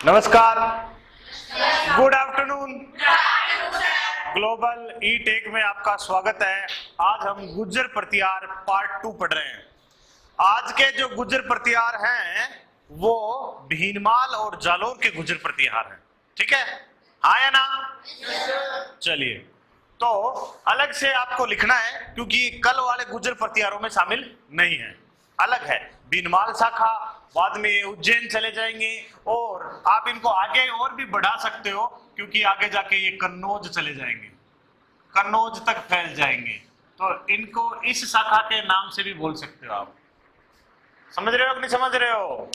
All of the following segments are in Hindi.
नमस्कार, good afternoon. Global E Tech में आपका स्वागत है। आज हम गुज्जर प्रतिहार पार्ट 2 पढ़ रहे हैं। आज के जो गुज्जर प्रतिहार हैं वो भीनमाल और जालोर के गुज्जर प्रतिहार हैं। ठीक है, हाँ या ना? चलिए, तो अलग से आपको लिखना है क्योंकि कल वाले गुज्जर प्रतिहारों में शामिल नहीं है, अलग है। भीनमाल शाखा, बाद में उज्जैन चले जाएंगे और आप इनको आगे और भी बढ़ा सकते हो क्योंकि आगे जाके ये कन्नौज चले जाएंगे, कन्नौज तक फैल जाएंगे। तो इनको इस शाखा के नाम से भी बोल सकते हो आप। समझ रहे हो कि नहीं समझ रहे हो?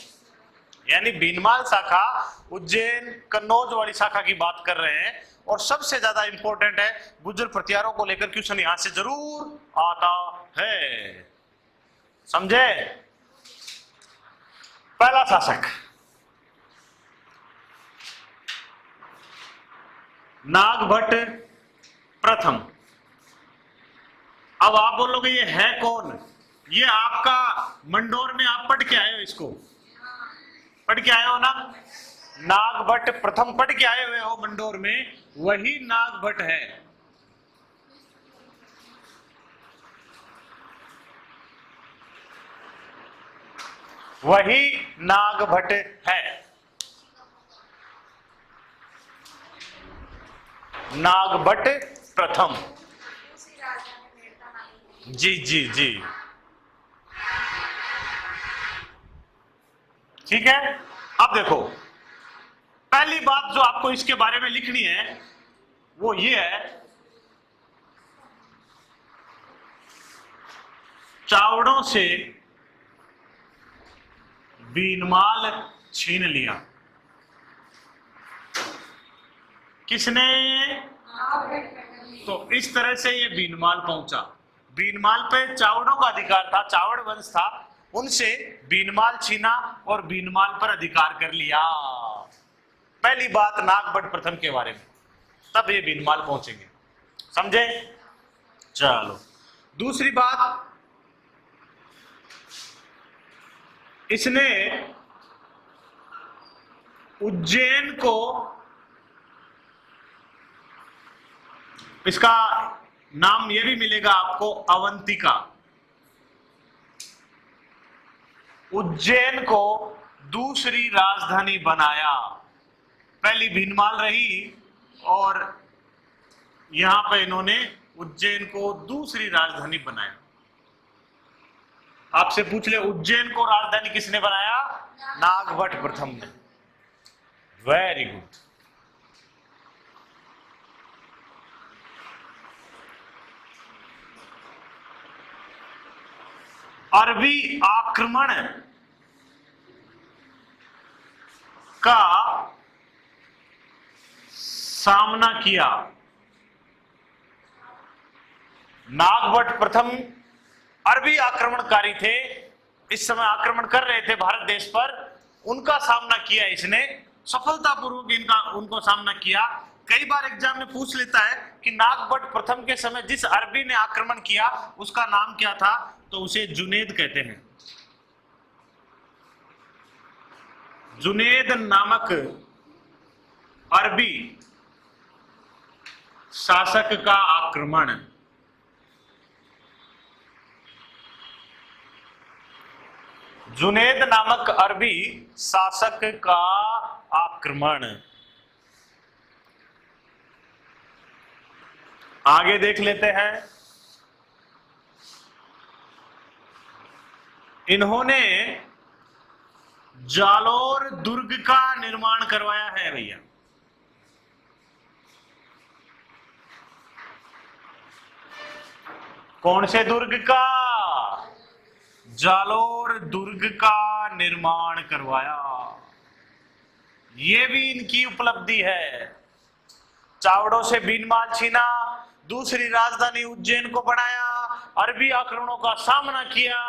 यानी भीनमाल शाखा उज्जैन कन्नौज वाली शाखा की बात कर रहे हैं। और सबसे ज्यादा इंपॉर्टेंट है, गुज्जर प्रतिहारों को लेकर क्वेश्चन यहां से जरूर आता है। समझे? पहला शासक नागभट्ट प्रथम। अब आप बोलोगे ये है कौन? ये आपका मंडोर में आप पढ़ के आए हो, इसको पढ़ के आए हो ना। नागभट्ट प्रथम पढ़ के आए हुए हो मंडोर में, वही नागभट्ट है। वही नागभट्ट है। नागभट्ट प्रथम। जी जी जी, ठीक है। अब देखो, पहली बात जो आपको इसके बारे में लिखनी है वो ये है, चावड़ों से भीनमाल छीन लिया। किसने? तो इस तरह से ये भीनमाल पहुंचा। भीनमाल पे चावड़ों का अधिकार था, चावड़ वंश था, उनसे भीनमाल छीना और भीनमाल पर अधिकार कर लिया। पहली बात नागभट्ट प्रथम के बारे में, तब ये भीनमाल पहुंचेंगे। समझे? चलो, दूसरी बात, इसने उज्जैन को, इसका नाम यह भी मिलेगा आपको, अवंतिका। उज्जैन को दूसरी राजधानी बनाया। पहली भीनमाल रही और यहां पे इन्होंने उज्जैन को दूसरी राजधानी बनाया। आपसे पूछ ले, उज्जैन को राजधानी किसने बनाया? नागभट्ट प्रथम ने। Very good. अरबी आक्रमण का सामना किया। नागभट्ट प्रथम अरबी आक्रमणकारी थे, इस समय आक्रमण कर रहे थे भारत देश पर, उनका सामना किया इसने सफलतापूर्वक। इनका उनको सामना किया। कई बार एग्जाम में पूछ लेता है कि नागभट्ट प्रथम के समय जिस अरबी ने आक्रमण किया उसका नाम क्या था, तो उसे जुनेद कहते हैं। जुनेद नामक अरबी शासक का आक्रमण। जुनेद नामक अरबी शासक का आक्रमण। आगे देख लेते हैं। इन्होंने जालोर दुर्ग का निर्माण करवाया है भैया। कौन से दुर्ग का? जालोर दुर्ग का निर्माण करवाया। ये भी इनकी उपलब्धि है। चावड़ों से भीनमाल छीना, दूसरी राजधानी उज्जैन को बनाया, अरबी आक्रमणों का सामना किया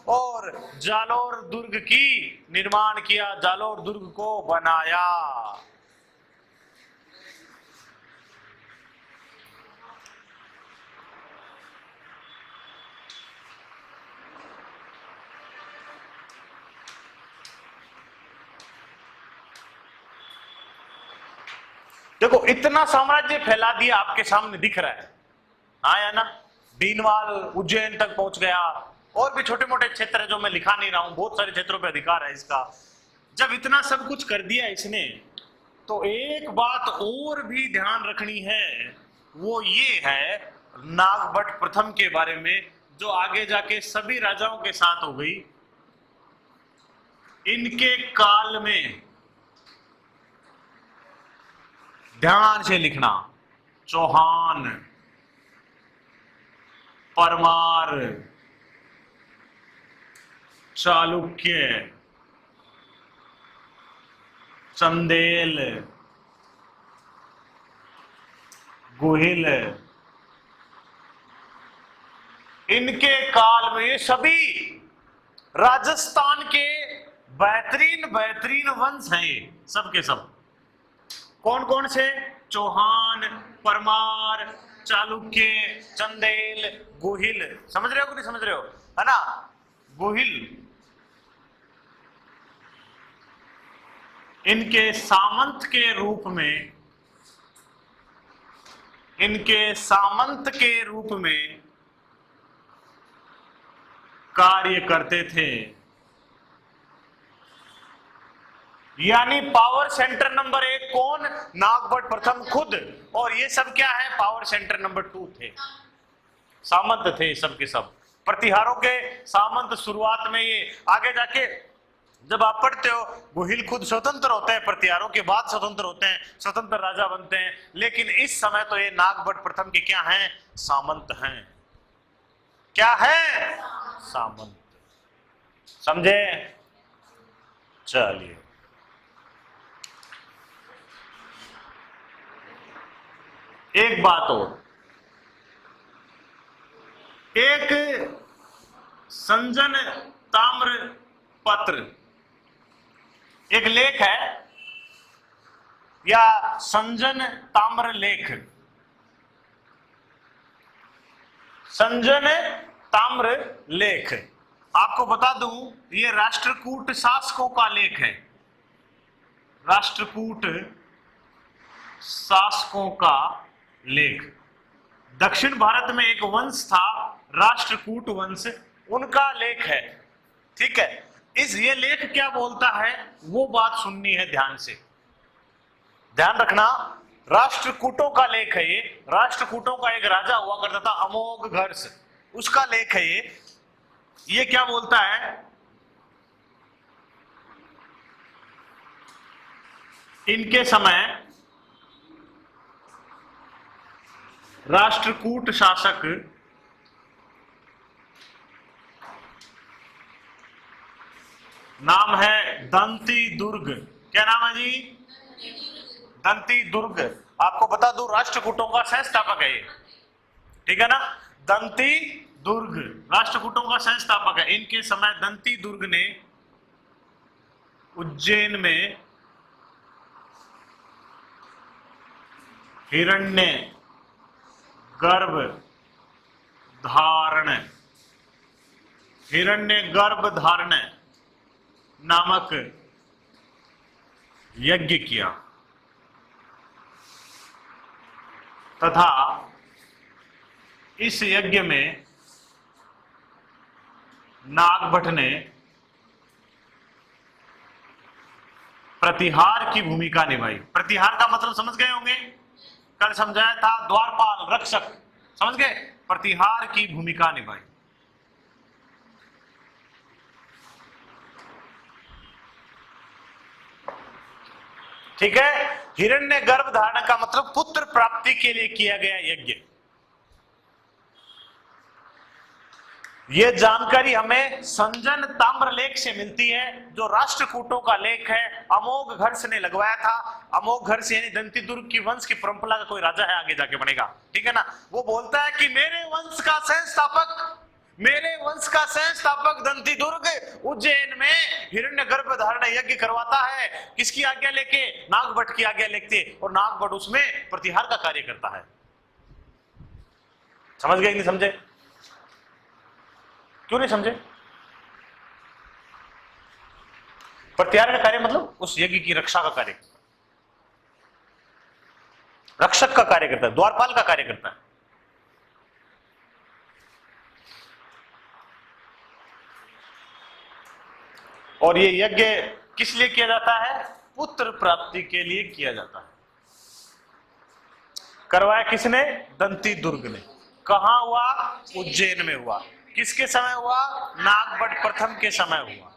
और जालोर दुर्ग की निर्माण किया, जालोर दुर्ग को बनाया। देखो इतना साम्राज्य फैला दिया, आपके सामने दिख रहा है, हाँ या ना। भीनमाल उज्जैन तक पहुंच गया, और भी छोटे मोटे क्षेत्र है जो मैं लिखा नहीं रहा हूं, बहुत सारे क्षेत्रों पे अधिकार है इसका। जब इतना सब कुछ कर दिया इसने, तो एक बात और भी ध्यान रखनी है, वो ये है नागभट्ट प्रथम के बारे में, जो आगे जाके सभी राजाओं के साथ हो गई। इनके काल में ध्यान से लिखना, चौहान, परमार, चालुक्य, चंदेल, गुहिल, इनके काल में ये सभी राजस्थान के बेहतरीन बेहतरीन वंश हैं, ये सब के सब। कौन कौन से? चौहान, परमार, चालुक्य, चंदेल, गुहिल। समझ रहे हो कि नहीं समझ रहे हो, है ना? गुहिल, इनके सामंत के रूप में, इनके सामंत के रूप में कार्य करते थे। यानी पावर सेंटर नंबर 1 कौन? नागभट्ट प्रथम खुद। और ये सब क्या है? पावर सेंटर नंबर 2 थे, सामंत थे सब के सब। प्रतिहारों के सामंत शुरुआत में, ये आगे जाके जब आप पढ़ते हो, गुहिल खुद स्वतंत्र होते हैं, प्रतिहारों के बाद स्वतंत्र होते हैं, स्वतंत्र राजा बनते हैं। लेकिन इस समय तो ये नागभट्ट प्रथम के क्या हैं? सामंत हैं। क्या है? सामंत। समझे? चलिए, एक बात और, एक संजन ताम्र पत्र, एक लेख है, या संजन ताम्र लेख, संजन ताम्र लेख। आपको बता दूं, ये राष्ट्रकूट शासकों का लेख है, राष्ट्रकूट शासकों का लेख। दक्षिण भारत में एक वंश था, राष्ट्रकूट वंश, उनका लेख है। ठीक है, इस ये लेख क्या बोलता है, वो बात सुननी है ध्यान से, ध्यान रखना। राष्ट्रकूटों का लेख है ये, राष्ट्रकूटों का एक राजा हुआ करता था अमोघ घर्ष, उसका लेख है ये। ये क्या बोलता है? इनके समय राष्ट्रकूट शासक नाम है दंती दुर्ग। क्या नाम है जी? दंती दुर्ग। आपको बता दूं, राष्ट्रकूटों का संस्थापक है ये, ठीक है ना? दंती दुर्ग राष्ट्रकूटों का संस्थापक है। इनके समय दंती दुर्ग ने उज्जैन में हिरण्य गर्भ धारण, हिरण्य गर्भ धारण नामक यज्ञ किया, तथा इस यज्ञ में नागभट्ट ने प्रतिहार की भूमिका निभाई। प्रतिहार का मतलब समझ गए होंगे, कल समझाया था, द्वारपाल, रक्षक, समझ गए? प्रतिहार की भूमिका निभाई। ठीक है, हिरण्य गर्भ धारण का मतलब पुत्र प्राप्ति के लिए किया गया यज्ञ। यह जानकारी हमें संजन ताम्र लेख से मिलती है, जो राष्ट्रकूटों का लेख है, अमोघ घर्ष ने लगवाया था। अमोघ घर्ष यानी दंती दुर्ग की वंश की परंपरा का कोई राजा है, आगे जाके बनेगा, ठीक है ना? वो बोलता है कि मेरे वंश का संस्थापक, मेरे वंश का संस्थापक दंती दुर्ग उज्जैन में हिरण्य गर्भ धारण यज्ञ करवाता है। किसकी आज्ञा लेके? नागभट्ट की आज्ञा लेके, और नागभट्ट उसमें प्रतिहार का कार्य करता है। समझ गए कि नहीं समझे? क्यों नहीं समझे? प्रतिहार का कार्य मतलब उस यज्ञ की रक्षा का कार्य। रक्षक का कार्य करता है, द्वारपाल का कार्य करता है। और ये यज्ञ किस लिए किया जाता है? पुत्र प्राप्ति के लिए किया जाता है। करवाया किसने? दंती दुर्ग ने। कहां हुआ? उज्जैन में हुआ। किसके समय हुआ? नागभट्ट प्रथम के समय हुआ।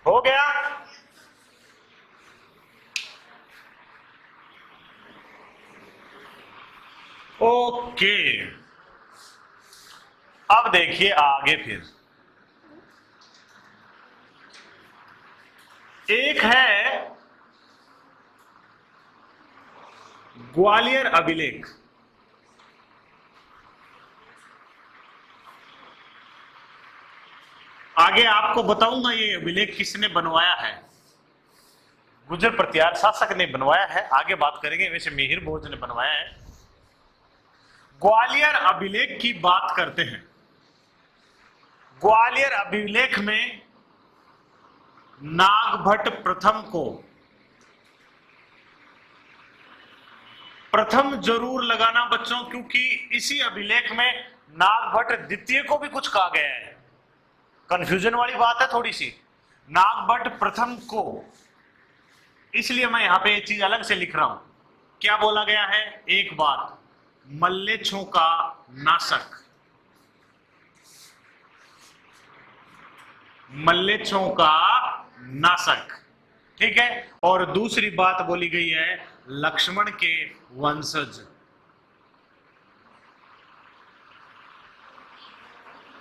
हो गया? ओके, अब देखिए आगे। फिर एक है ग्वालियर अभिलेख। आगे आपको बताऊंगा ये अभिलेख किसने बनवाया है। गुर्जर प्रतिहार शासक ने बनवाया है, आगे बात करेंगे। वैसे मिहिर भोज ने बनवाया है। ग्वालियर अभिलेख की बात करते हैं। ग्वालियर अभिलेख में नागभट्ट प्रथम को प्रथम जरूर लगाना बच्चों, क्योंकि इसी अभिलेख में नागभट्ट द्वितीय को भी कुछ कहा गया है। कंफ्यूजन वाली बात है थोड़ी सी। नागभट्ट प्रथम को, इसलिए मैं यहां पे ये चीज अलग से लिख रहा हूं। क्या बोला गया है? एक बात, मल्लेच्छों का नाशक, मल्लेच्छों का नाशक, ठीक है। और दूसरी बात बोली गई है लक्ष्मण के वंशज,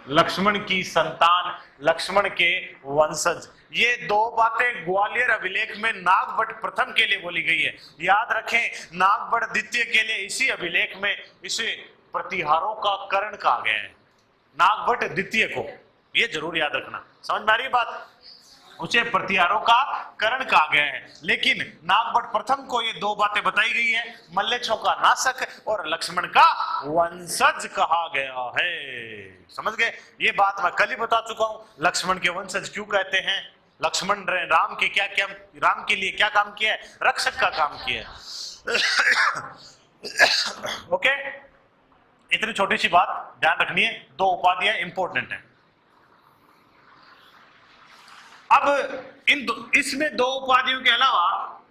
लक्ष्मण की संतान, लक्ष्मण के वंशज। ये दो बातें ग्वालियर अभिलेख में नागभट्ट प्रथम के लिए बोली गई है। याद रखें, नागभट्ट द्वितीय के लिए इसी अभिलेख में इसे प्रतिहारों का करण कहा गया है। नागभट्ट द्वितीय को, ये जरूर याद रखना। समझ में आ रही बात? उसे प्रतिहारों का करण कहा गया है, लेकिन नागभट्ट प्रथम को ये दो बातें बताई गई है, मल्लेच्छों का नाशक और लक्ष्मण का वंशज कहा गया है। समझ गए? ये बात मैं कल ही बता चुका हूं। लक्ष्मण के वंशज क्यों कहते हैं? लक्ष्मण राम के क्या क्या, राम के लिए क्या काम किया है? रक्षक का काम किया है। ओके, इतनी छोटी सी बात ध्यान रखनी है। दो उपाधियां इंपॉर्टेंट है। अब इसमें दो उपाधियों के अलावा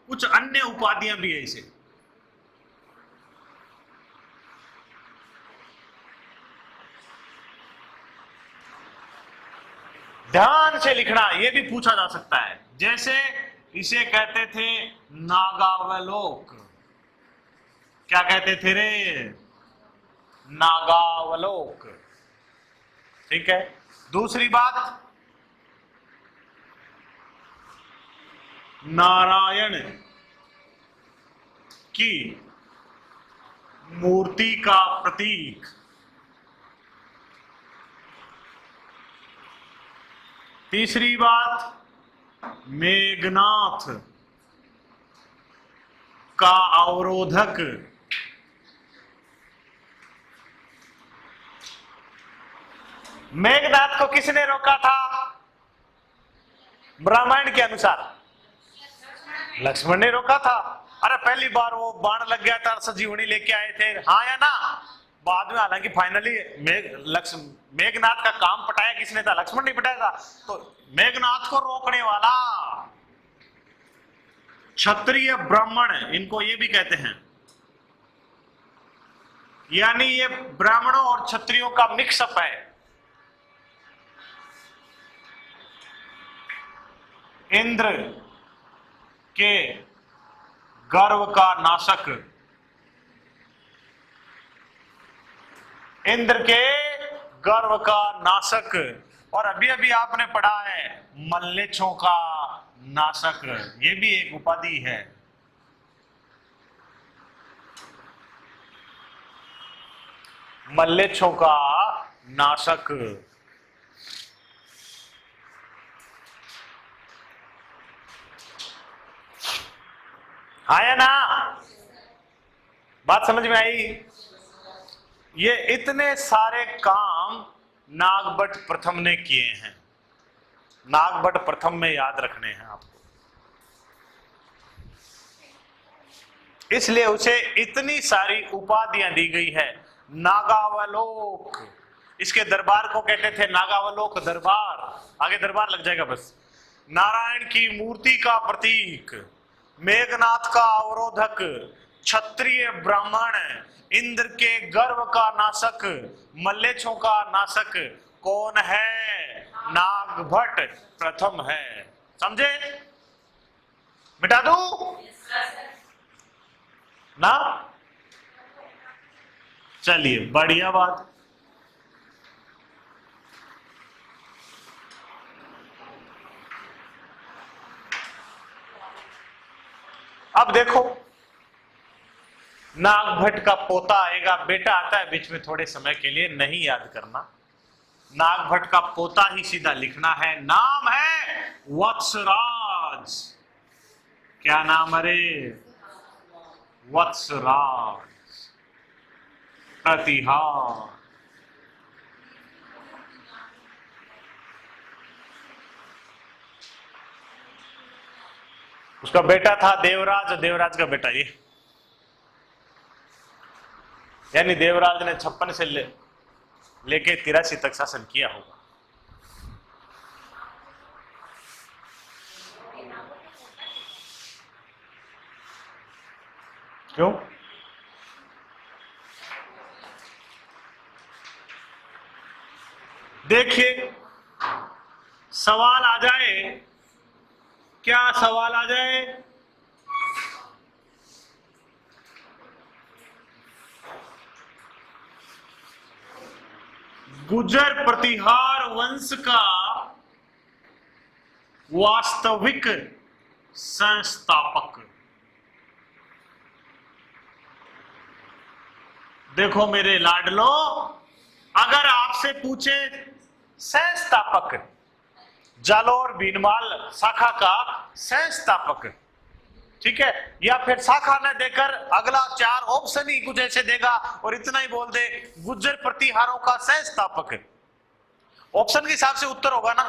कुछ अन्य उपाधियां भी है इसे। ध्यान से लिखना, यह भी पूछा जा सकता है। जैसे इसे कहते थे नागावलोक। क्या कहते थे रे? नागावलोक, ठीक है। दूसरी बात, नारायण की मूर्ति का प्रतीक। तीसरी बात, मेघनाथ का अवरोधक। मेघनाथ को किसने रोका था? रामायण के अनुसार लक्ष्मण ने रोका था। अरे पहली बार वो बाण लग गया था, संजीवनी लेके आए थे, हाँ या ना? बाद में हालांकि फाइनली मेघनाथ का काम पटाया किसने था? लक्ष्मण ने पटाया था। तो मेघनाथ को रोकने वाला क्षत्रिय ब्राह्मण, इनको ये भी कहते हैं, यानी ये ब्राह्मणों और क्षत्रियों का मिक्सअप है। इंद्र के गर्व का नाशक, इंद्र के गर्व का नाशक। और अभी अभी आपने पढ़ा है मल्लेच्छों का नाशक, ये भी एक उपाधि है। मल्लेच्छों का नाशक। आया ना? बात समझ में आई? ये इतने सारे काम नागभट्ट प्रथम ने किए हैं। नागभट्ट प्रथम में याद रखने हैं आपको। इसलिए उसे इतनी सारी उपाधियां दी गई है। नागावलोक, इसके दरबार को कहते थे नागावलोक दरबार, आगे दरबार लग जाएगा बस। नारायण की मूर्ति का प्रतीक, मेघनाथ का अवरोधक, क्षत्रिय ब्राह्मण, इंद्र के गर्व का नाशक, मल्लेच्छों का नाशक कौन है? नागभट्ट प्रथम है। समझे? मिटा दूं ना? चलिए, बढ़िया बात। अब देखो, नागभट्ट का पोता आएगा, बेटा आता है बीच में थोड़े समय के लिए, नहीं याद करना। नागभट्ट का पोता ही सीधा लिखना है। नाम है वत्सराज। क्या नाम? अरे वत्सराज प्रतिहार। उसका बेटा था देवराज, देवराज का बेटा ये, यानी देवराज ने 56 से लेके 83 तक शासन किया होगा। क्यों? देखिए, सवाल आ जाए, क्या सवाल आ जाए? गुर्जर प्रतिहार वंश का वास्तविक संस्थापक। देखो मेरे लाडलो, अगर आपसे पूछे संस्थापक, जालोर भीनमाल शाखा का संस्थापक, ठीक है, या फिर शाखा न देकर अगला 4 ऑप्शन ही कुछ ऐसे देगा और इतना ही बोल दे गुर्जर प्रतिहारों का संस्थापक, ऑप्शन के हिसाब से उत्तर होगा ना।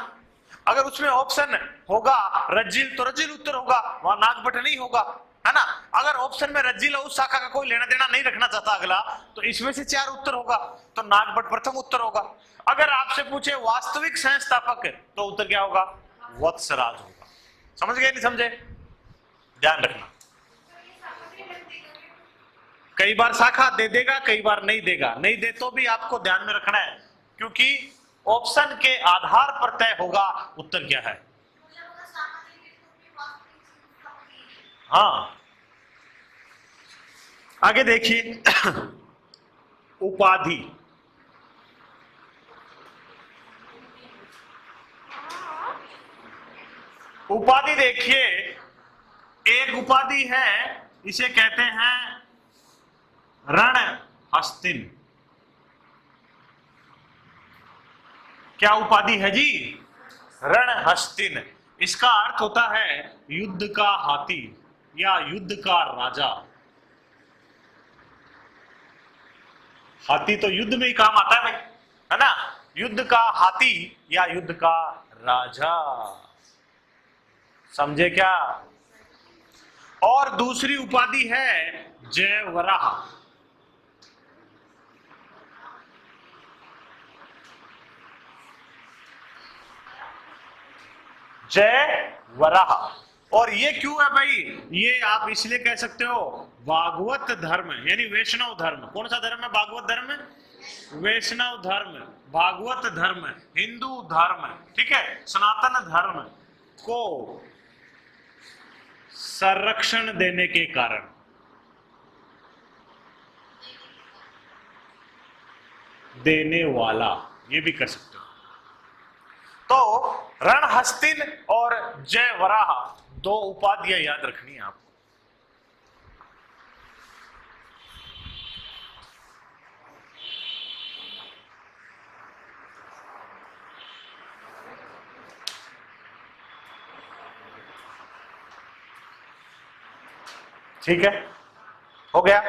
अगर उसमें ऑप्शन होगा रज्जिल तो रज्जिल उत्तर होगा, वहां नागभट्ट नहीं होगा, है ना। अगर ऑप्शन में रज्जिल उस शाखा का कोई लेना देना नहीं रखना चाहता अगला, तो इसमें से 4 उत्तर होगा, तो नागभट्ट प्रथम उत्तर होगा। अगर आपसे पूछे वास्तविक संस्थापक, तो उत्तर क्या होगा? वत्सराज होगा। समझ गए नहीं समझे? ध्यान रखना, कई बार शाखा दे देगा, कई बार नहीं देगा, नहीं दे तो भी आपको ध्यान में रखना है, क्योंकि ऑप्शन के आधार पर तय होगा उत्तर क्या है। हाँ, आगे देखिए उपाधि। उपाधि देखिए, एक उपाधि है, इसे कहते हैं रण हस्तिन। क्या उपाधि है जी? रण हस्तिन। इसका अर्थ होता है युद्ध का हाथी या युद्ध का राजा। हाथी तो युद्ध में ही काम आता है भाई, है ना। युद्ध का हाथी या युद्ध का राजा, समझे क्या? और दूसरी उपाधि है जयवराह। जयवराह। और ये क्यों है भाई? ये आप इसलिए कह सकते हो, भागवत धर्म यानी वैष्णव धर्म। कौन सा धर्म है? भागवत धर्म, वैष्णव धर्म, भागवत धर्म, हिंदू धर्म, ठीक है, सनातन धर्म को संरक्षण देने के कारण, देने वाला, ये भी कर सकते हो। तो रणहस्तिन और जयवराह 2 उपाधियां याद रखनी है आपको। ठीक है, हो गया,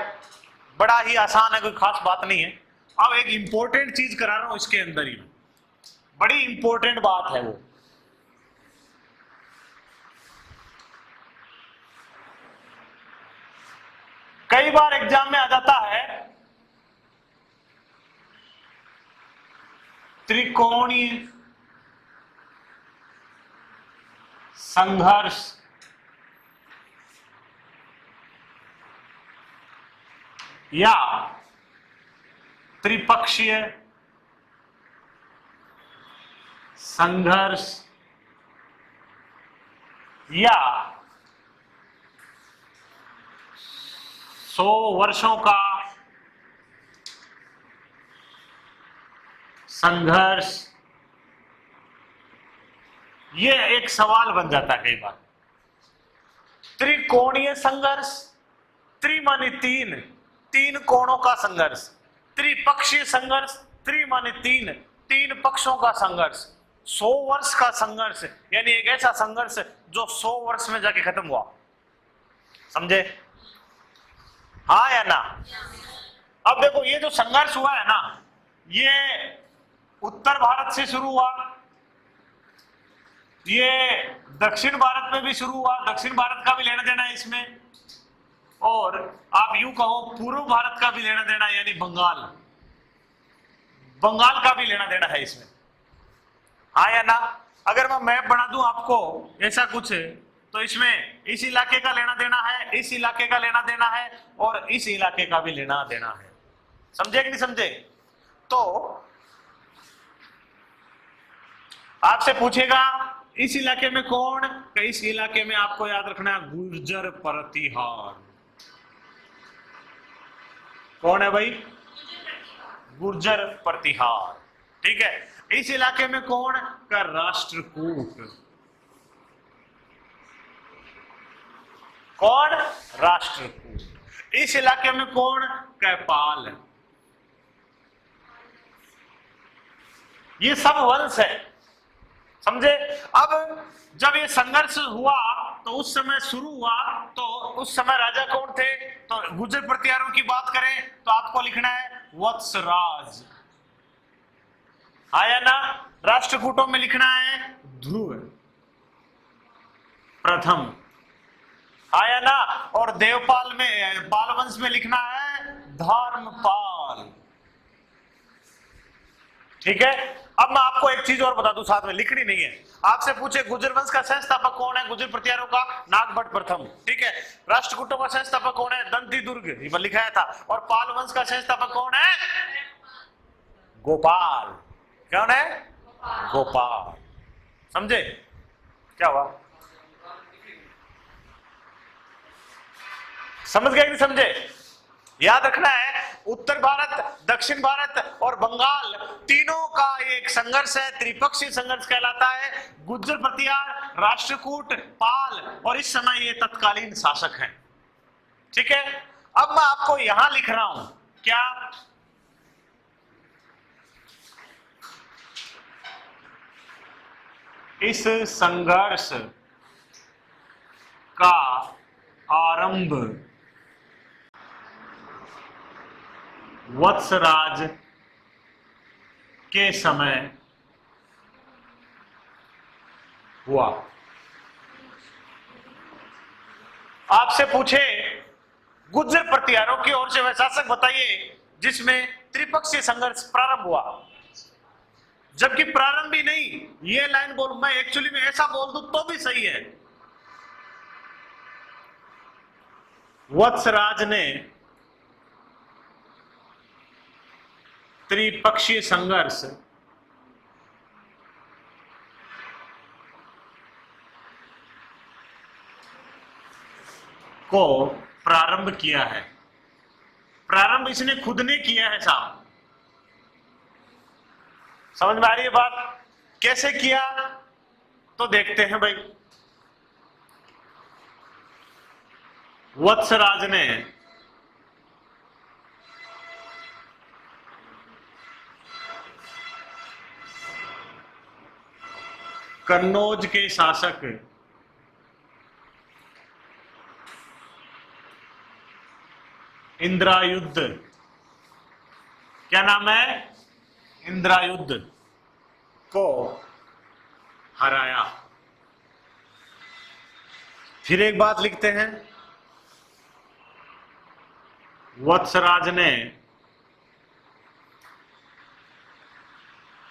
बड़ा ही आसान है, कोई खास बात नहीं है। अब एक इंपॉर्टेंट चीज करा रहा हूं इसके अंदर ही, बड़ी इंपॉर्टेंट बात है वो। कई बार एग्जाम में आ जाता है त्रिकोणीय संघर्ष या त्रिपक्षीय संघर्ष या 100 वर्षों का संघर्ष। ये एक सवाल बन जाता है कई बार। त्रिकोणीय संघर्ष, त्रि माने तीन, तीन कोणों का संघर्ष। त्रिपक्षीय संघर्ष, त्रि माने तीन, तीन पक्षों का संघर्ष। 100 वर्ष का संघर्ष यानी एक ऐसा संघर्ष जो 100 वर्ष में जाके खत्म हुआ। समझे? हाँ या ना? अब देखो ये जो संघर्ष हुआ है ना, ये उत्तर भारत से शुरू हुआ, ये दक्षिण भारत में भी शुरू हुआ, दक्षिण भारत का भी लेना देना है इसमें, और आप यूं कहो पूर्व भारत का भी लेना देना है, यानी बंगाल, बंगाल का भी लेना देना है इसमें। हाँ या ना? अगर मैं मैप बना दूं आपको ऐसा कुछ, तो इसमें इस इलाके का लेना देना है, इस इलाके का लेना देना है, और इस इलाके का भी लेना देना है। समझे कि नहीं समझे? तो आपसे पूछेगा इस इलाके में कौन, तो इस इलाके में आपको याद रखना है गुर्जर प्रतिहार। कौन है भाई? गुर्जर प्रतिहार। ठीक है। इस इलाके में कौन का? राष्ट्रकूट। कौन? राष्ट्रकूट। इस इलाके में कौन का? पाल। ये सब वंश है। समझे? अब जब ये संघर्ष हुआ तो उस समय शुरू हुआ, तो उस समय राजा कौन थे? तो गुर्जर प्रतिहारों की बात करें तो आपको लिखना है वत्सराज। आया ना? राष्ट्रकूटों में लिखना है ध्रुव प्रथम। आया ना? और देवपाल में, पाल वंश में लिखना है धर्मपाल। ठीक है। अब मैं आपको एक चीज और बता दूं, साथ में लिखनी नहीं है। आपसे पूछे गुर्जर वंश का संस्थापक कौन है? गुर्जर प्रतिहारों का नागभट्ट प्रथम। ठीक है। राष्ट्रकूटों का संस्थापक कौन है? दंती दुर्ग, ये लिखाया था। और पाल वंश का संस्थापक कौन है? गोपाल। कौन है? गोपाल। समझे? क्या हुआ? समझ गए कि नहीं समझे? याद रखना है उत्तर भारत, दक्षिण भारत और बंगाल तीनों का एक संघर्ष है, त्रिपक्षीय संघर्ष कहलाता है। गुर्जर प्रतिहार, राष्ट्रकूट, पाल, और इस समय ये तत्कालीन शासक हैं। ठीक है। अब मैं आपको यहां लिख रहा हूं क्या? इस संघर्ष का आरंभ वत्सराज के समय हुआ। आपसे पूछे गुर्जर प्रतिहारों की ओर से वह शासक बताइए जिसमें त्रिपक्षीय संघर्ष प्रारंभ हुआ। जबकि प्रारंभ ही नहीं, ये लाइन बोल, मैं एक्चुअली में ऐसा बोल दूं तो भी सही है। वत्सराज ने त्रिपक्षीय संघर्ष को प्रारंभ किया है। प्रारंभ इसने खुद ने किया है साहब। समझ में आ रही है बात? कैसे किया तो देखते हैं भाई। वत्सराज ने कन्नौज के शासक इंद्रायुध, क्या नाम है? इंद्रायुध को हराया। फिर एक बात लिखते हैं, वत्सराज ने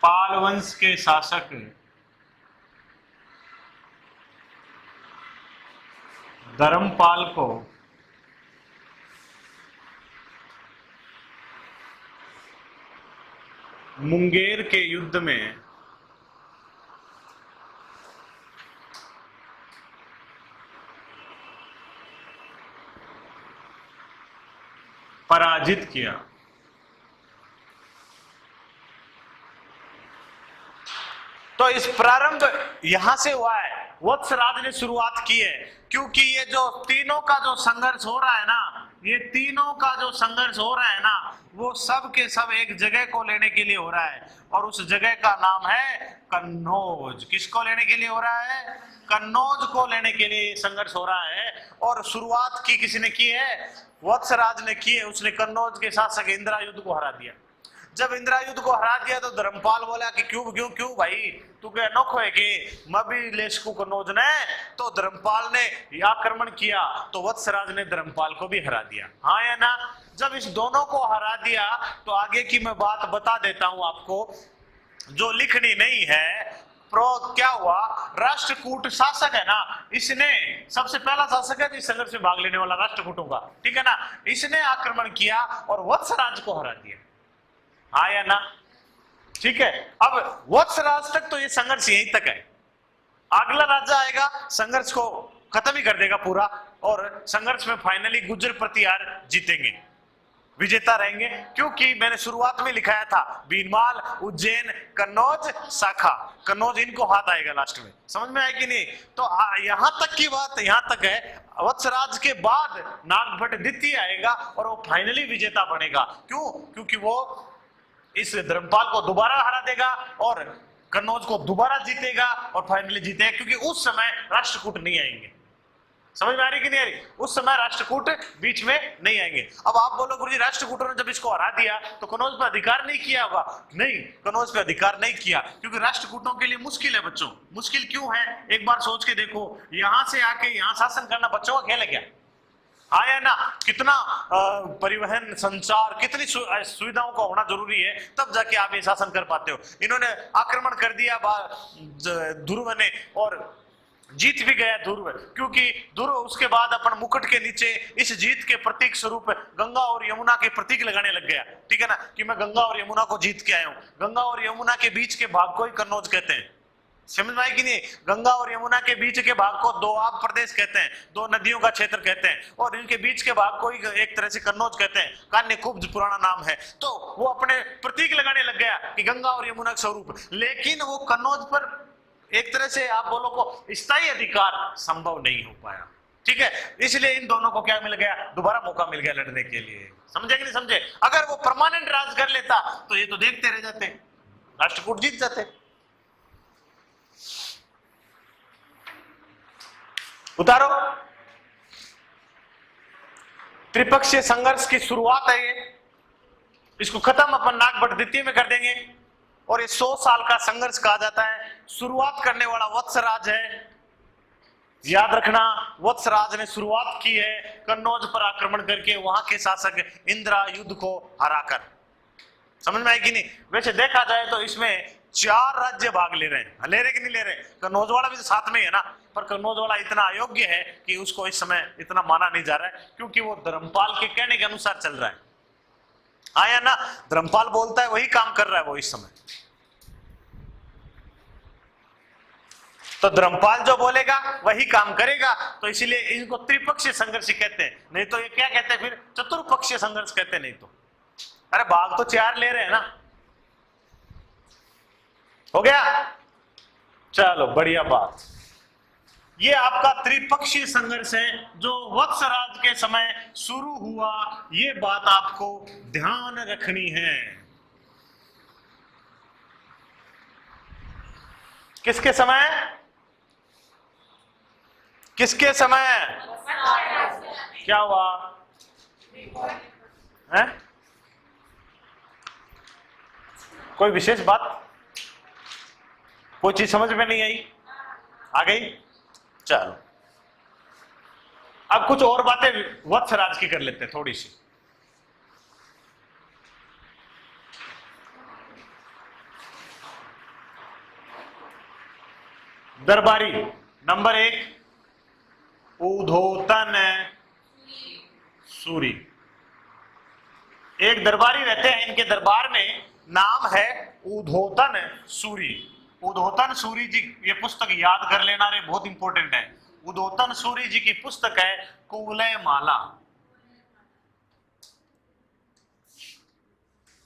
पाल वंश के शासक धर्मपाल को मुंगेर के युद्ध में पराजित किया। तो इस प्रारंभ यहां से हुआ है, वत्सराज ने शुरुआत की है, क्योंकि ये जो तीनों का जो संघर्ष हो रहा है ना, ये तीनों का जो संघर्ष हो रहा है ना, वो सब के सब एक जगह को लेने के लिए हो रहा है, और उस जगह का नाम है कन्नौज। किसको लेने के लिए हो रहा है? कन्नौज को लेने के लिए संघर्ष हो रहा है। और शुरुआत की किसने की है? वत्सराज ने की है। उसने कन्नौज के शासक इंद्रायुध को हरा दिया। जब इंद्रायुध को हरा दिया तो धर्मपाल बोला कि क्यों क्यों क्यों भाई, तू क्या अनोखो है कि मैं भी लेशकू कन्नौज ने। तो धर्मपाल ने आक्रमण किया तो वत्सराज ने धर्मपाल को भी हरा दिया। हाँ या ना? जब इस दोनों को हरा दिया तो आगे की मैं बात बता देता हूं आपको, जो लिखनी नहीं है। क्या हुआ? राष्ट्रकूट शासक है ना, इसने सबसे पहला शासक है इस संघर्ष में भाग लेने वाला राष्ट्रकूटों का, ठीक है ना, इसने आक्रमण किया और वत्सराज को हरा दिया। हाँ या ना? ठीक है। अब वत्सराज तक तो ये संघर्ष यहीं तक है। अगला राजा आएगा, संघर्ष को खत्म ही कर देगा पूरा, और संघर्ष में फाइनली गुर्जर प्रतिहार जीतेंगे, विजेता रहेंगे। क्योंकि मैंने शुरुआत में लिखाया था बीनमाल, उज्जैन, कन्नौज, शाखा। कन्नौज इनको हाथ आएगा लास्ट में। समझ में आएगी नहीं? तो यहां तक की बात यहां तक है। वत्सराज के बाद नागभट्ट द्वितीय आएगा और वो फाइनली विजेता बनेगा। क्यों? क्योंकि वो इस धर्मपाल को दोबारा हरा देगा और कन्नौज को दोबारा जीतेगा और फाइनली जीतेगा, क्योंकि उस समय राष्ट्रकूट नहीं आएंगे। समझ में आ रही कि नहीं आ रही? उस समय राष्ट्रकूट बीच में नहीं आएंगे। अब आप बोलो गुरुजी राष्ट्रकूटों ने जब इसको हरा दिया तो कन्नौज पे अधिकार नहीं किया होगा। नहीं, कन्नौज पे अधिकार नहीं किया, क्योंकि राष्ट्रकूटों के लिए मुश्किल है बच्चों। मुश्किल क्यों है? एक बार सोच के देखो, यहां से आके यहां शासन करना बच्चों का खेल है क्या? आया ना? कितना परिवहन, संचार, कितनी सुविधाओं का होना जरूरी है, तब जाके आप ये शासन कर पाते हो। इन्होंने आक्रमण कर दिया ध्रुव ने, और जीत भी गया ध्रुव, क्योंकि ध्रुव उसके बाद अपन मुकुट के नीचे इस जीत के प्रतीक स्वरूप गंगा और यमुना के प्रतीक लगाने लग गया, ठीक है ना, कि मैं गंगा और यमुना को जीत के आया हूं। गंगा और यमुना के बीच के भाग को ही कन्नौज कहते हैं। समझ में आई कि नहीं? गंगा और यमुना के बीच के भाग को दोआब प्रदेश कहते हैं, दो नदियों का क्षेत्र कहते हैं, और इनके बीच के भाग को ही एक तरह से कन्नौज कहते हैं। कान्य खूब पुराना नाम है। तो वो अपने प्रतीक लगाने लग गया कि गंगा और यमुना का स्वरूप, लेकिन वो कन्नौज पर एक तरह से आप बोलो को स्थायी अधिकार संभव नहीं हो पाया, ठीक है। इसलिए इन दोनों को क्या मिल गया? दोबारा मौका मिल गया लड़ने के लिए। समझे कि नहीं समझे? अगर वो परमानेंट राज कर लेता तो ये तो देखते रह जाते, राष्ट्रकूट जीत जाते। उतारो। त्रिपक्षीय संघर्ष की शुरुआत है ये, इसको खत्म अपन नागभट्ट द्वितीय में कर देंगे, और ये 100 साल का संघर्ष कहा जाता है। शुरुआत करने वाला वत्सराज है, याद रखना, वत्सराज ने शुरुआत की है कन्नौज पर आक्रमण करके, वहां के शासक इंद्रायुध को हराकर। समझ में आई कि नहीं? वैसे देखा जाए तो इसमें 4 राज्य भाग ले रहे हैं। ले रहे कि नहीं ले रहे? कन्नौज वाला भी तो साथ में है ना, पर कन्नौज वाला इतना अयोग्य है कि उसको इस समय इतना माना नहीं जा रहा है, क्योंकि वो धर्मपाल के कहने के अनुसार चल रहा है। आया ना? धर्मपाल बोलता है वही काम कर रहा है वो इस समय। तो धर्मपाल जो बोलेगा वही काम करेगा, तो इसीलिए इनको त्रिपक्षीय संघर्ष कहते हैं। नहीं तो ये क्या कहते हैं फिर? चतुर्पक्षीय संघर्ष कहते हैं। नहीं तो अरे भाग तो 4 ले रहे हैं ना। हो गया? चलो बढ़िया बात। ये आपका त्रिपक्षीय संघर्ष है जो वत्सराज के समय शुरू हुआ। ये बात आपको ध्यान रखनी है। किसके समय? किसके समय? क्या हुआ है? कोई विशेष बात? कोई चीज समझ में नहीं आई? आ गई? चलो अब कुछ और बातें वत्सराज की कर लेते हैं थोड़ी सी। दरबारी। नंबर 1 उधोतन सूरी। एक दरबारी रहते हैं, इनके दरबार में नाम है उधोतन सूरी। उधोतन सूरी जी, ये पुस्तक याद कर लेना रे, बहुत इंपॉर्टेंट है। उधोतन सूरी जी की पुस्तक है कुवलय माला।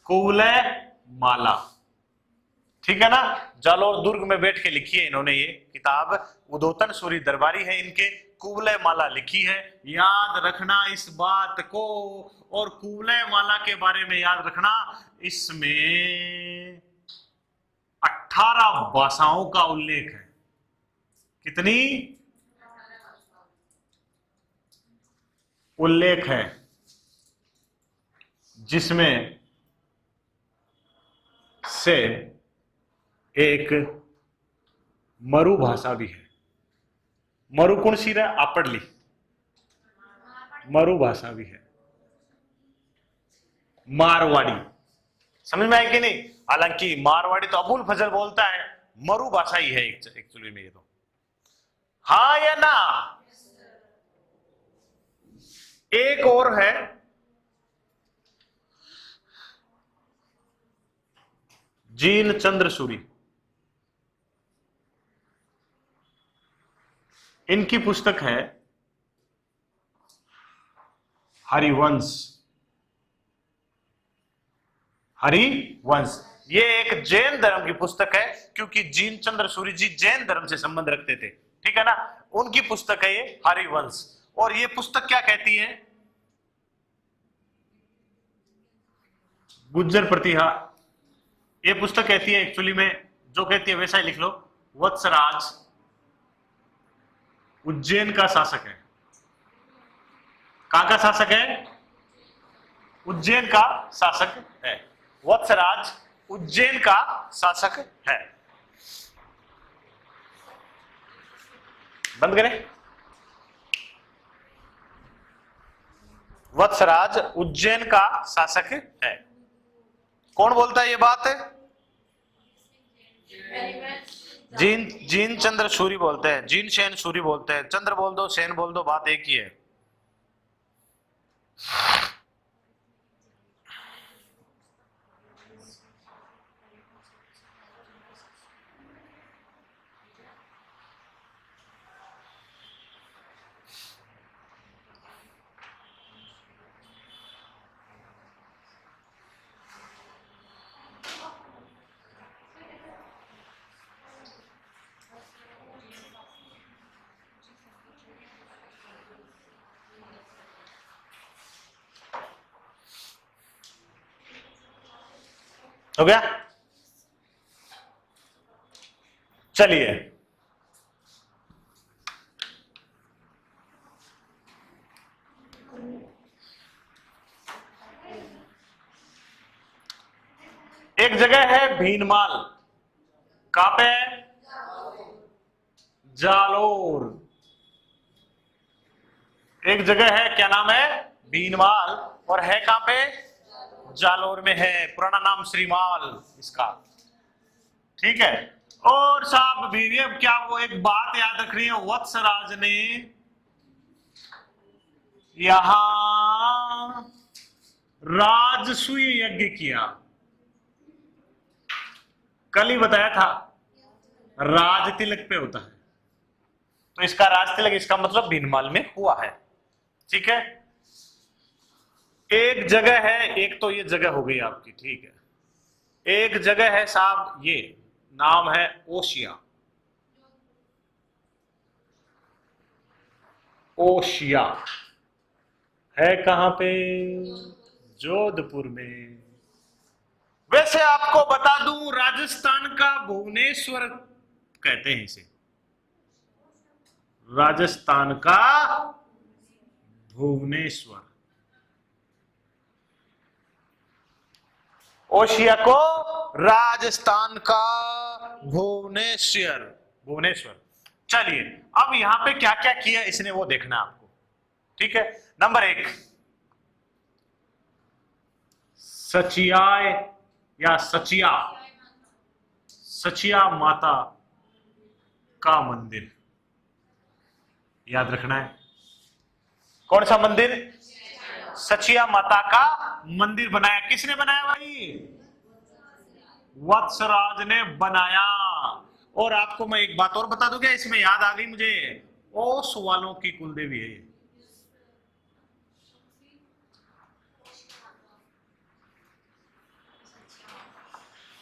कुवलय माला, ठीक है ना। जालोर दुर्ग में बैठ के लिखी है इन्होंने ये किताब। उधोतन सूरी दरबारी है इनके, कुवलय माला लिखी है। याद रखना इस बात को, और कुवलय माला के बारे में याद रखना, इसमें 18 भाषाओं का उल्लेख है। कितनी उल्लेख है, जिसमें से एक मरु भाषा भी है। मरु कौन सी है? आपड़ली मरु भाषा भी है, मारवाड़ी। समझ में आई कि नहीं? हालांकि मारवाड़ी तो अबुल फजल बोलता है, मरु भाषा ही है एक्चुअली में ये तो। हाँ या ना? एक और है जीन चंद्र सूरी। इनकी पुस्तक है हरिवंश। हरिवंश ये एक जैन धर्म की पुस्तक है, क्योंकि जीन चंद्र सूरी जी जैन धर्म से संबंध रखते थे, ठीक है ना। उनकी पुस्तक है ये हरिवंश। और ये पुस्तक क्या कहती है? गुज्जर प्रतिहार। ये पुस्तक कहती है एक्चुअली में, जो कहती है वैसा ही लिख लो। वत्सराज उज्जैन का शासक है। कहां का शासक है? उज्जैन का शासक है। वत्सराज उज्जैन का शासक है। बंद करें। वत्सराज उज्जैन का शासक है। कौन बोलता है ये बात? जीन चंद्र सूरी बोलते हैं, जीन सेन सूरी बोलते हैं। चंद्र बोल दो, सेन बोल दो, बात एक ही है। हो गया? चलिए, एक जगह है भीनमाल। कहां पे है? जालोर। एक जगह है, क्या नाम है? भीनमाल। और है कहां पे? जालोर में है। पुराना नाम श्रीमाल इसका, ठीक है। और साहब वीर्य क्या, वो एक बात याद रख रही है, वत्सराज ने यहां राजसूय यज्ञ किया। कल ही बताया था, राज तिलक पे होता है, तो इसका राज तिलक, इसका मतलब भीनमाल में हुआ है, ठीक है। एक जगह है, एक तो ये जगह हो गई आपकी, ठीक है। एक जगह है साहब, ये नाम है ओशिया। ओशिया है कहां पे? जोधपुर में। वैसे आपको बता दूं, राजस्थान का भुवनेश्वर कहते हैं इसे। राजस्थान का भुवनेश्वर। ओशिया को राजस्थान का भुवनेश्वर। भुवनेश्वर। चलिए, अब यहां पे क्या क्या किया इसने वो देखना आपको, ठीक है। नंबर 1, सचियाय या सचिया, सचिया माता का मंदिर, याद रखना है। कौन सा मंदिर? सचिया माता का मंदिर बनाया। किसने बनाया भाई? वत्सराज ने बनाया। और आपको मैं एक बात और बता दूं क्या, इसमें याद आ गई मुझे, ओस वालों की कुलदेवी है।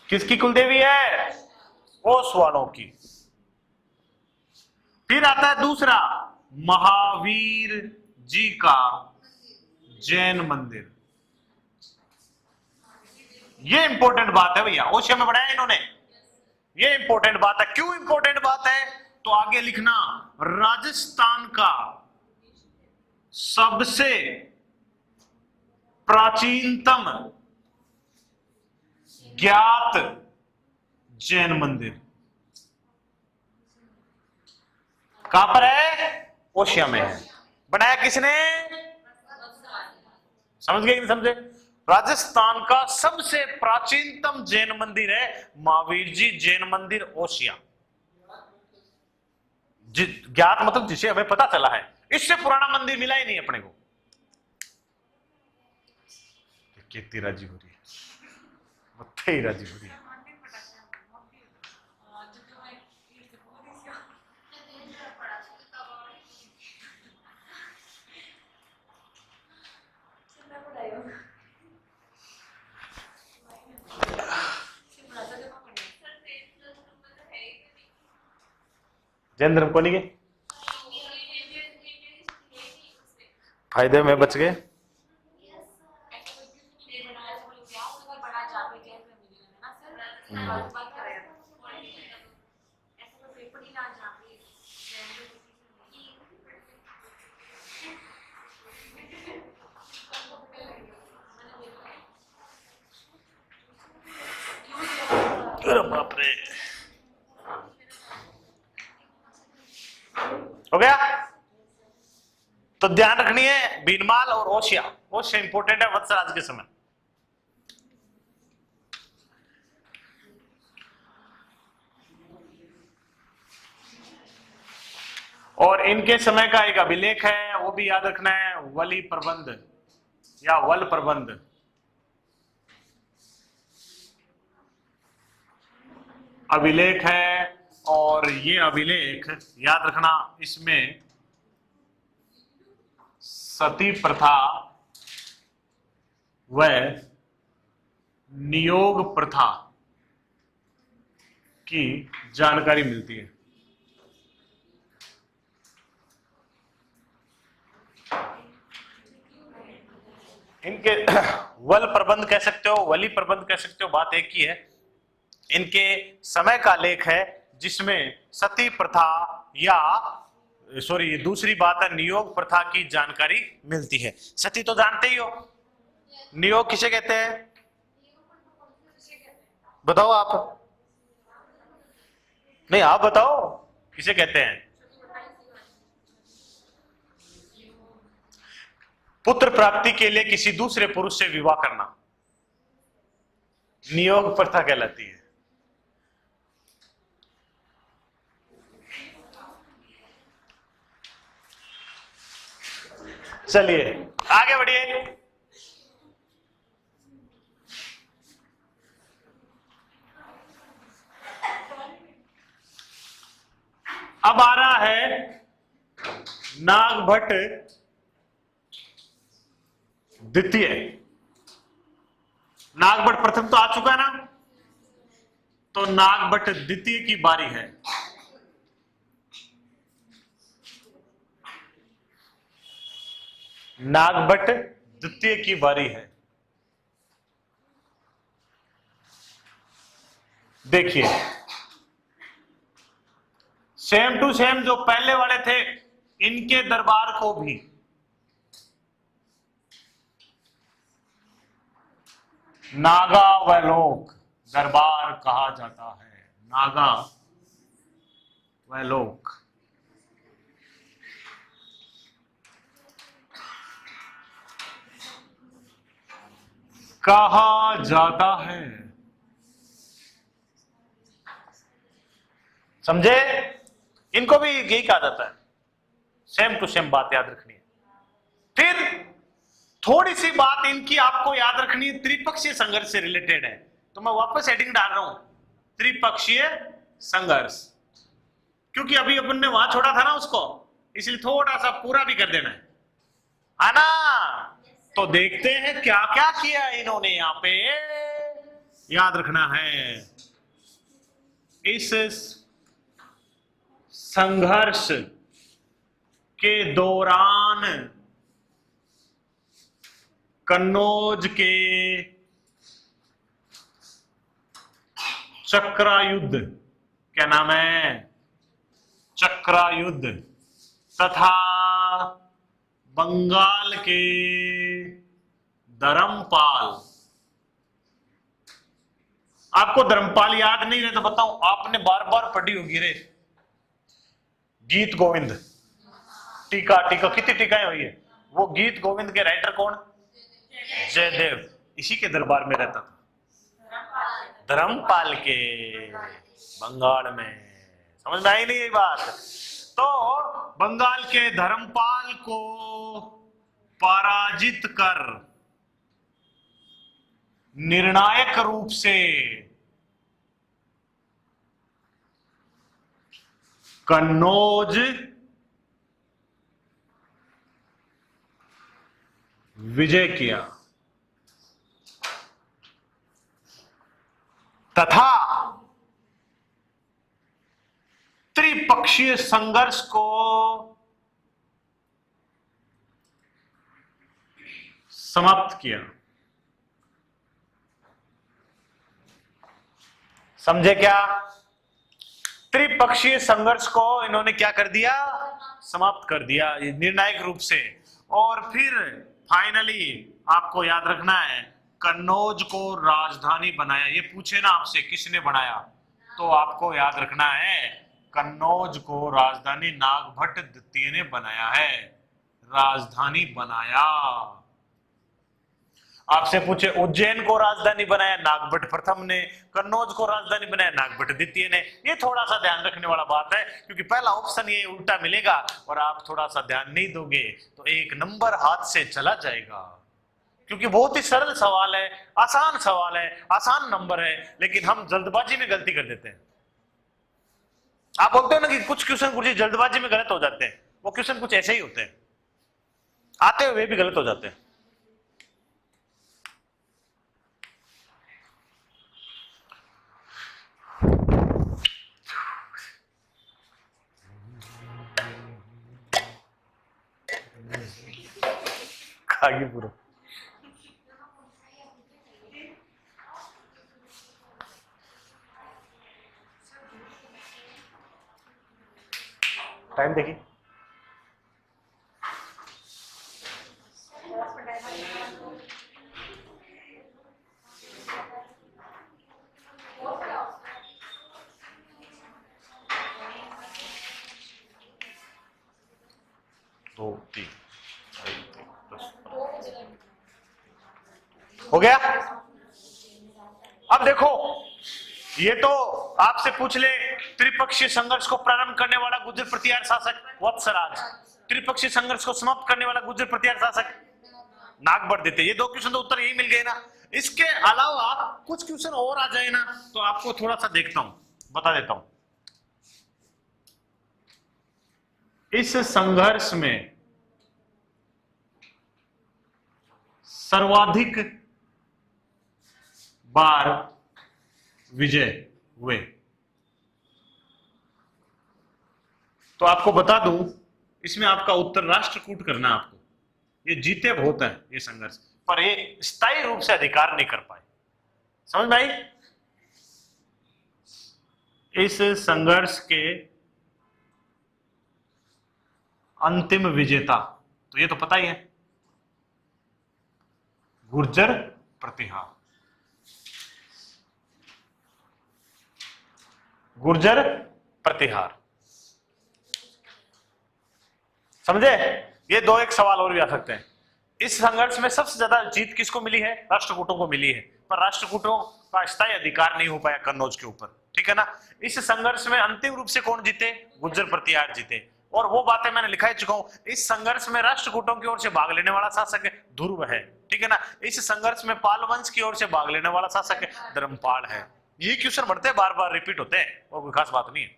किसकी कुलदेवी है? ओस वालों की। फिर आता है दूसरा, महावीर जी का जैन मंदिर। ये इंपॉर्टेंट बात है भैया, ओशिया में बनाया इन्होंने। ये इंपॉर्टेंट बात है। क्यों इंपॉर्टेंट बात है? तो आगे लिखना, राजस्थान का सबसे प्राचीनतम ज्ञात जैन मंदिर कहां पर है? ओशिया में है। बनाया किसने? समझ गए कि नहीं समझे? राजस्थान का सबसे प्राचीनतम जैन मंदिर है महावीर जी जैन मंदिर, ओशिया। ज्ञात मतलब जिसे हमें पता चला है, इससे पुराना मंदिर मिला ही नहीं अपने को। कितनी राजी हो रही है, मत्थे ही राजी हो रही है। जैन धर्म को नहीं गए, फायदे में बच गए। बाप रे, हो गया। तो ध्यान रखनी है, भीनमाल और ओशिया। ओशिया इंपोर्टेंट है वत्सराज के समय। और इनके समय का एक अभिलेख है, वो भी याद रखना है, वली प्रबंध या वल प्रबंध। अभिलेख है, और ये अभिलेख याद रखना, इसमें सती प्रथा व नियोग प्रथा की जानकारी मिलती है। इनके वल प्रबंध कह सकते हो, वली प्रबंध कह सकते हो, बात एक ही है। इनके समय का लेख है जिसमें सती प्रथा या सॉरी दूसरी बात है नियोग प्रथा की जानकारी मिलती है। सती तो जानते ही हो, नियोग किसे कहते हैं? बताओ आप, नहीं आप बताओ किसे कहते हैं? पुत्र प्राप्ति के लिए किसी दूसरे पुरुष से विवाह करना नियोग प्रथा कहलाती है। चलिए आगे बढ़िए। अब आ रहा है नागभट्ट द्वितीय। नागभट्ट प्रथम तो आ चुका है ना, तो नागभट्ट द्वितीय की बारी है। नागभट्ट द्वितीय की बारी है। देखिए सेम टू सेम जो पहले वाले थे, इनके दरबार को भी नागा वैलोक दरबार कहा जाता है। नागा वैलोक। कहा जाता है, समझे? इनको भी यही कहा जाता है। सेम टू सेम बात याद रखनी है। फिर थोड़ी सी बात इनकी आपको याद रखनी है, त्रिपक्षीय संघर्ष से रिलेटेड है, तो मैं वापस हेडिंग डाल रहा हूं, त्रिपक्षीय संघर्ष, क्योंकि अभी अपन ने वहां छोड़ा था ना उसको, इसलिए थोड़ा सा पूरा भी कर देना है ना। तो देखते हैं क्या क्या किया इन्होंने यहां पे, याद रखना है। इस संघर्ष के दौरान कन्नौज के चक्रायुद्ध, क्या नाम है, चक्रायुद्ध, तथा बंगाल के धर्मपाल। आपको धर्मपाल याद नहीं रहे तो बताऊं, आपने बार बार पढ़ी होगी रे गीत गोविंद, टीका टीका कितनी टीकाएं हुई है। वो गीत गोविंद के राइटर कौन, जयदेव, इसी के दरबार में रहता था, धर्मपाल के, बंगाल में। समझ में आई नहीं ये बात। तो बंगाल के धर्मपाल को पराजित कर निर्णायक रूप से कन्नौज विजय किया तथा त्रिपक्षीय संघर्ष को समाप्त किया। समझे क्या? त्रिपक्षीय संघर्ष को इन्होंने क्या कर दिया, समाप्त कर दिया निर्णायक रूप से। और फिर फाइनली आपको याद रखना है, कन्नौज को राजधानी बनाया। ये पूछे ना आपसे किसने बनाया, तो आपको याद रखना है कन्नौज को राजधानी नागभट्ट द्वितीय ने बनाया है, राजधानी बनाया। आपसे पूछे उज्जैन को राजधानी बनाया नागभट्ट प्रथम ने, कन्नौज को राजधानी बनाया नागभट्ट द्वितीय ने। ये थोड़ा सा ध्यान रखने वाला बात है, क्योंकि पहला ऑप्शन ये उल्टा मिलेगा और आप थोड़ा सा ध्यान नहीं दोगे तो एक नंबर हाथ से चला जाएगा। क्योंकि बहुत ही सरल सवाल है, आसान सवाल है, आसान नंबर है, लेकिन हम जल्दबाजी में गलती कर देते हैं। आप बोलते हो ना कि कुछ क्वेश्चन कुछ जल्दबाजी में गलत हो जाते हैं, वो क्वेश्चन कुछ ऐसे ही होते हैं, आते हुए भी गलत हो जाते हैं। आगे पूरा टाइम देखिए, दो तीन हो गया। अब देखो, ये तो आपसे पूछ ले त्रिपक्षीय संघर्ष को प्रारंभ करने वाला गुर्जर प्रतिहार शासक वत्सराज, त्रिपक्षीय संघर्ष को समाप्त करने वाला गुर्जर प्रतिहार शासक नागभट्ट देते। ये दो क्वेश्चन तो उत्तर यही मिल गए ना। इसके अलावा कुछ क्वेश्चन और आ जाए ना तो आपको थोड़ा सा देखता हूं, बता देता हूं। इस संघर्ष में सर्वाधिक बार विजय हुए, तो आपको बता दूं इसमें आपका उत्तर राष्ट्रकूट करना है। आपको ये जीते बहुत हैं ये संघर्ष, पर ये स्थायी रूप से अधिकार नहीं कर पाए। समझ में आई? इस संघर्ष के अंतिम विजेता तो ये तो पता ही है, गुर्जर प्रतिहार, गुर्जर प्रतिहार। समझे? ये दो एक सवाल और भी आ सकते हैं। इस संघर्ष में सबसे ज्यादा जीत किसको मिली है? राष्ट्रकूटों को मिली है, पर राष्ट्रकूटों का स्थायी अधिकार नहीं हो पाया कन्नौज के ऊपर। ठीक है ना। इस संघर्ष में अंतिम रूप से कौन जीते? गुर्जर प्रतिहार जीते। और वो बातें मैंने लिखा ही चुका हूं। इस संघर्ष में राष्ट्रकूटों की ओर से भाग लेने वाला शासक ध्रुव है, ठीक है ना। इस संघर्ष में पाल वंश की ओर से भाग लेने वाला शासक धर्मपाल है। ये क्वेश्चन बढ़ते हैं, बार बार रिपीट होते हैं और कोई खास बात नहीं है,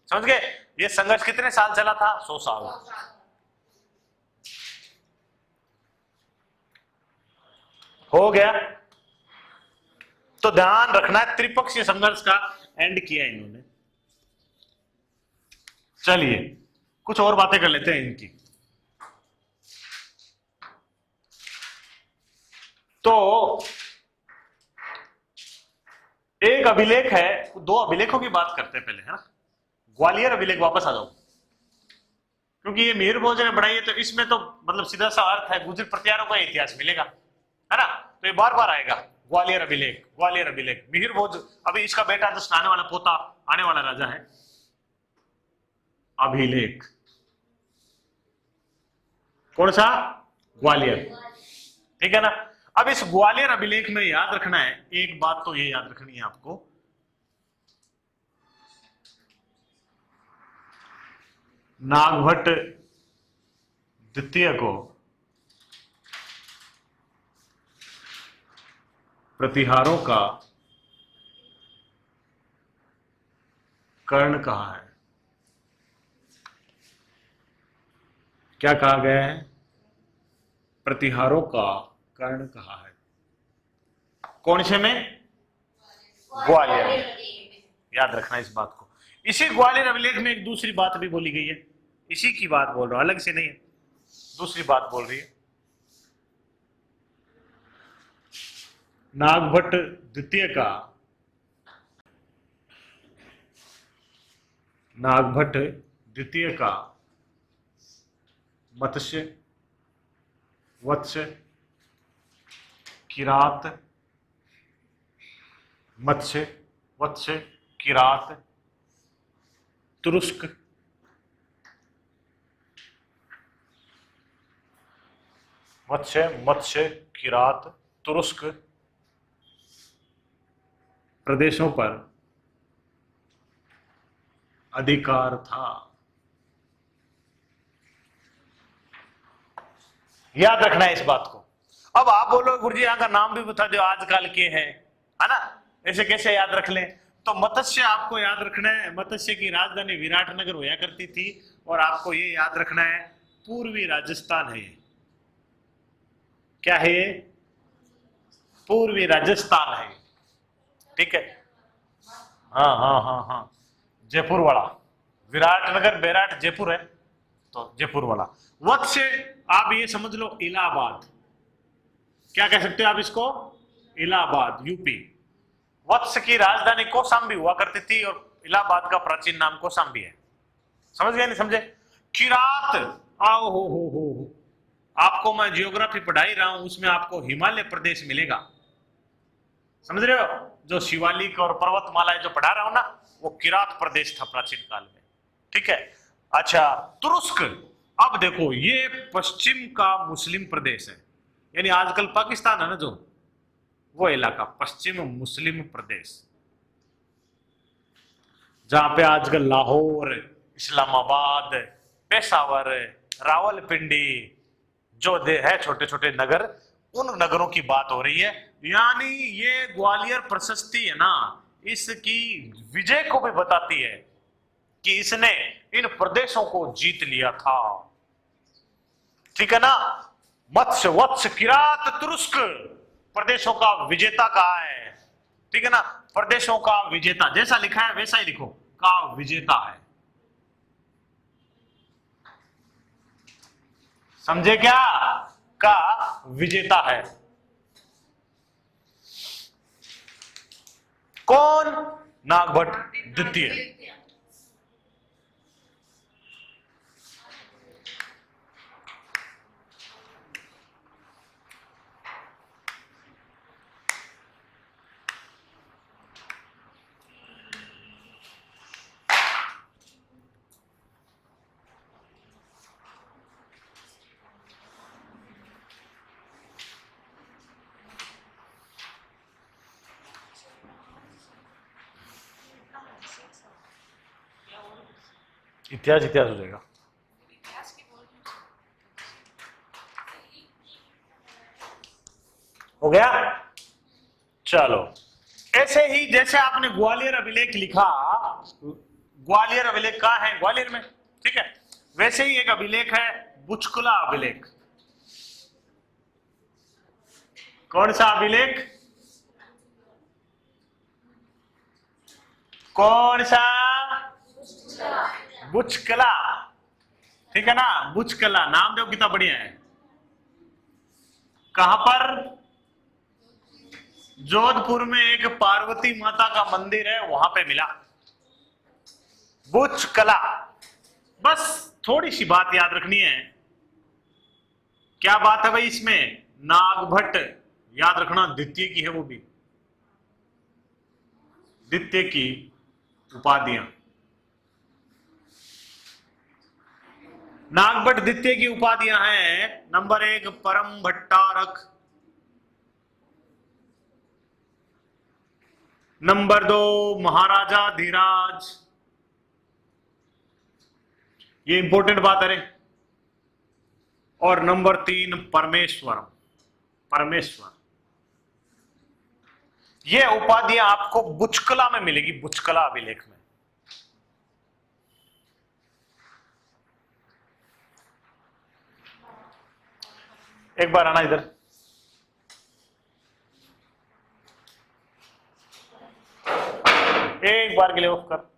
समझ गए। ये संघर्ष कितने साल चला था? 100 साल। हो गया। तो ध्यान रखना है, त्रिपक्षीय संघर्ष का एंड किया इन्होंने। चलिए कुछ और बातें कर लेते हैं इनकी। तो एक अभिलेख है, दो अभिलेखों की बात करते हैं पहले, है ना। ग्वालियर अभिलेख वापस आ जाओ, क्योंकि ये मिहिर भोज ने बनाई है, तो इसमें तो मतलब सीधा सा अर्थ है गुर्जर प्रतिहारों का इतिहास मिलेगा, है ना। तो ये बार बार आएगा, ग्वालियर अभिलेख, ग्वालियर अभिलेख। मिहिर भोज, अभी इसका बेटा जस्ट आने वाला पोता, आने वाला राजा है। अभिलेख कौन सा? ग्वालियर, ठीक है ना। अब इस ग्वालियर अभिलेख में याद रखना है एक बात, तो ये याद रखनी है आपको, नागभट्ट द्वितीय को प्रतिहारों का कर्ण कहा है। क्या कहा गया है? प्रतिहारों का कर्ण कहा है। कौन से में? ग्वालियर में। याद रखना इस बात को। इसी ग्वालियर अभिलेख में एक दूसरी बात भी बोली गई है, इसी की बात बोल रहा हूं, अलग से नहीं है, दूसरी बात बोल रही है। नागभट्ट द्वितीय का, नागभट्ट द्वितीय का मत्स्य, वत्स्य, किरात, मत्स्य, वत्स्य, किरात, तुरुस्क, मत्स्य, मत्स्य, किरात, तुरुस्क प्रदेशों पर अधिकार था। याद रखना है इस बात को। अब आप बोलो गुरुजी यहां का नाम भी बता दो, आजकल के है ना, ऐसे कैसे याद रख लें? तो मत्स्य आपको याद रखना है, मत्स्य की राजधानी विराटनगर हुआ करती थी। और आपको ये याद रखना है पूर्वी राजस्थान है। क्या है ये? पूर्वी राजस्थान है, ठीक है। हाँ हाँ हाँ हाँ, जयपुर वाला, विराटनगर बैराट जयपुर है, तो जयपुर वाला। वत्स्य आप ये समझ लो इलाहाबाद, क्या कह सकते हो आप इसको? इलाहाबाद, यूपी। वत्स की राजधानी कौशाम्बी हुआ करती थी और इलाहाबाद का प्राचीन नाम कौशाम्बी है। समझ गए नहीं समझे? किरात, आओ हो, आपको मैं जियोग्राफी पढ़ाई रहा हूं, उसमें आपको हिमालय प्रदेश मिलेगा, समझ रहे हो? जो शिवालिक और पर्वतमालाएं जो पढ़ा रहा हूं ना, वो किरात प्रदेश था प्राचीन काल में, ठीक है। अच्छा, तुरुस्क, अब देखो ये पश्चिम का मुस्लिम प्रदेश है, यानी आजकल पाकिस्तान है ना जो, वो इलाका पश्चिम मुस्लिम प्रदेश, जहां पे आजकल लाहौर, इस्लामाबाद, पेशावर, रावलपिंडी जो है छोटे छोटे नगर, उन नगरों की बात हो रही है। यानी ये ग्वालियर प्रशस्ति है ना, इसकी विजय को भी बताती है कि इसने इन प्रदेशों को जीत लिया था, ठीक है ना। मत्स्य, वत्स, किरात, तुरुस्क प्रदेशों का विजेता कहा है, ठीक है ना। प्रदेशों का विजेता, जैसा लिखा है वैसा ही लिखो, का विजेता है, समझे क्या? का विजेता है कौन? नागभट्ट द्वितीय। इतिहास इतिहास हो जाएगा। हो गया। चलो, ऐसे ही जैसे आपने ग्वालियर अभिलेख लिखा, ग्वालियर अभिलेख कहाँ है? ग्वालियर में, ठीक है। वैसे ही एक अभिलेख है बुचकुला अभिलेख। कौन सा अभिलेख? कौन सा? बुचकला, ठीक है ना। बुचकला नाम जो कितना बढ़िया है। कहां पर? जोधपुर में एक पार्वती माता का मंदिर है, वहां पे मिला बुचकला। बस थोड़ी सी बात याद रखनी है। क्या बात है भाई इसमें? नागभट्ट, याद रखना, द्वितीय की है वो भी, द्वितीय की उपाधियां। नागभट्ट द्वितीय की उपाधियां हैं। नंबर 1 परम भट्टारक, नंबर 2 महाराजा धीराज, ये इंपॉर्टेंट बात है रे। और नंबर 3 परमेश्वर, परमेश्वर। ये उपाधियां आपको बुचकला में मिलेगी, बुचकला अभिलेख में। एक बार आना इधर। एक बार के लिए ऑफ कर।